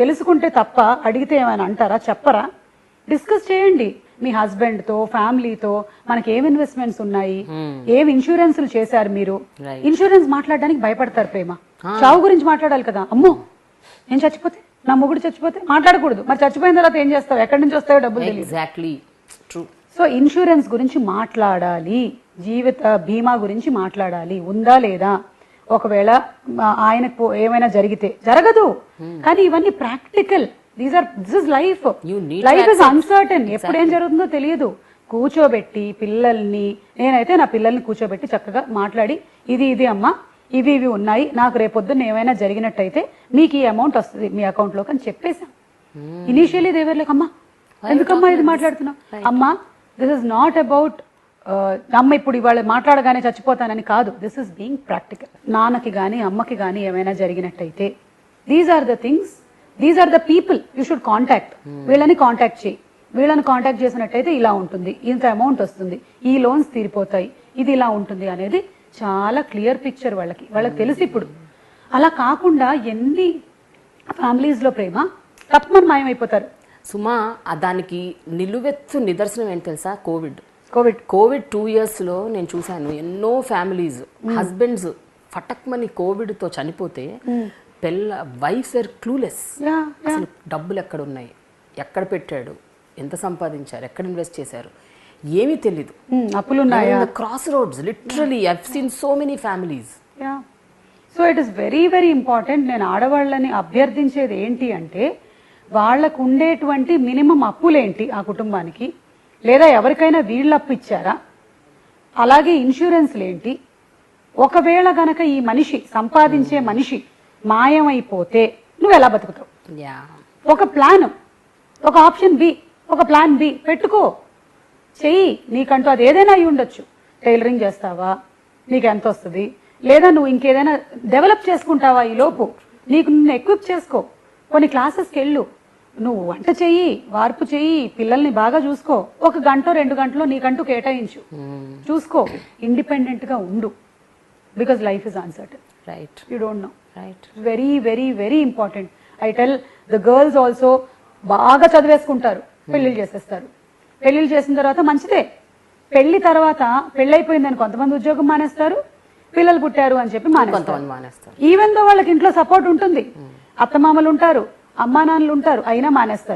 తెలుసుకుంటే తప్ప అడిగితే ఏమైనా అంటారా? చెప్పరా? డిస్కస్ చేయండి మీ హస్బెండ్తో, ఫ్యామిలీతో. మనకి ఏం ఇన్వెస్ట్మెంట్స్ ఉన్నాయి, ఏం ఇన్సూరెన్స్లు చేశారు మీరు. ఇన్సూరెన్స్ మాట్లాడడానికి భయపడతారు ప్రేమ. చావు గురించి మాట్లాడాలి కదా. అమ్మో నేను చచ్చిపోతే, నా మొగుడు చచ్చిపోతే మాట్లాడకూడదు. మరి చచ్చిపోయిన తర్వాత ఏం చేస్తావు, ఎక్కడి నుంచి వస్తాయో డబ్బులు తెలియదు. సో ఇన్సూరెన్స్ గురించి మాట్లాడాలి, జీవిత బీమా గురించి మాట్లాడాలి, ఉందా లేదా. ఒకవేళ ఆయనకు ఏమైనా జరిగితే, జరగదు కానీ ఇవన్నీ practical. This is life. Life is uncertain. ఎప్పుడేం జరుగుతుందో తెలియదు. కూర్చోబెట్టి పిల్లల్ని, నేనైతే నా పిల్లల్ని కూర్చోబెట్టి చక్కగా మాట్లాడి, ఇది అమ్మా, ఇవి ఉన్నాయి, నాకు రేపొద్దున్న ఏమైనా జరిగినట్టయితే మీకు ఈ అమౌంట్ వస్తుంది మీ అకౌంట్లోకి అని చెప్పేశాం. ఇనీషియలీ దేవర్లేక అమ్మా ఎందుకమ్మా ఇది మాట్లాడుతున్నావు, అమ్మా దిస్ ఇస్ నాట్ అబౌట్ అమ్మ ఇప్పుడు ఇవాళ మాట్లాడగానే చచ్చిపోతానని కాదు. This is being practical. నాన్నకి కానీ అమ్మకి కానీ ఏమైనా జరిగినట్టయితే these are the things, these are the people you should contact. వీళ్ళని కాంటాక్ట్ చేయి. వీళ్ళని కాంటాక్ట్ చేసినట్టయితే ఇలా ఉంటుంది, ఇంత అమౌంట్ వస్తుంది, ఈ లోన్స్ తీరిపోతాయి, ఇది ఇలా ఉంటుంది అనేది చాలా క్లియర్ పిక్చర్ వాళ్ళకి తెలుసు. ఇప్పుడు అలా కాకుండా ఎన్ని ఫ్యామిలీస్లో ప్రేమ తప్పమని మాయమైపోతారు. సుమా, దానికి నిలువెత్తు నిదర్శనం ఏంటి తెలుసా? కోవిడ్ 2 yearsలో నేను చూశాను ఎన్నో ఫ్యామిలీస్ హస్బెండ్స్ ఫటక్మని కోవిడ్తో చనిపోతే వైఫ్స్ ఆర్ క్లూలెస్. అసలు డబ్బులు ఎక్కడ ఉన్నాయి, ఎక్కడ పెట్టాడు, ఎంత సంపాదించారు, ఎక్కడ ఇన్వెస్ట్ చేశారు, ఏమీ తెలీదు. అప్పులున్నాయా? Crossroads literally I have seen so many families. So it is very very important. నేను ఆడవాళ్ళని అభ్యర్థించేది ఏంటి అంటే, వాళ్లకు ఉండేటువంటి మినిమం అప్పులేంటి ఆ కుటుంబానికి, లేదా ఎవరికైనా వీళ్ళు అప్పు ఇచ్చారా, అలాగే ఇన్సూరెన్స్లు ఏంటి. ఒకవేళ గనక ఈ మనిషి సంపాదించే మనిషి మాయమైపోతే నువ్వు ఎలా బతుకుతావు? ఒక ప్లాన్, ఒక ఆప్షన్ బి, ఒక ప్లాన్ బి పెట్టుకో, చెయ్యి. నీకంటూ అది ఏదైనా అయి ఉండొచ్చు. టైలరింగ్ చేస్తావా, నీకు ఎంత వస్తుంది, లేదా నువ్వు ఇంకేదైనా డెవలప్ చేసుకుంటావా, ఈ లోపు నీకు నిన్ను ఎక్విప్ చేసుకో, కొన్ని క్లాసెస్కి వెళ్ళు, నువ్వు వంట చెయ్యి, వార్పు చెయ్యి, పిల్లల్ని బాగా చూసుకో, 1 గంట 2 గంటలో నీకంటూ కేటాయించు, చూసుకో, ఇండిపెండెంట్ గా ఉండు. Because life is uncertain, right? You don't know, right? Very very very important. I tell the girls also, బాగా చదివేసుకుంటారు, పెళ్లిళ్ళు చేసేస్తారు. పెళ్లిళ్ళు చేసిన తర్వాత మంచిదే. పెళ్లి తర్వాత పెళ్ళైపోయిందని కొంతమంది ఉద్యోగం మానేస్తారు, పిల్లలు పుట్టారు అని చెప్పి మానేస్తారు. ఈవెన్ దో వాళ్ళకి ఇంట్లో సపోర్ట్ ఉంటుంది, అత్తమామలు ఉంటారు, అమ్మా నాన్నలు ఉంటారు, అయినా మానేస్తారు.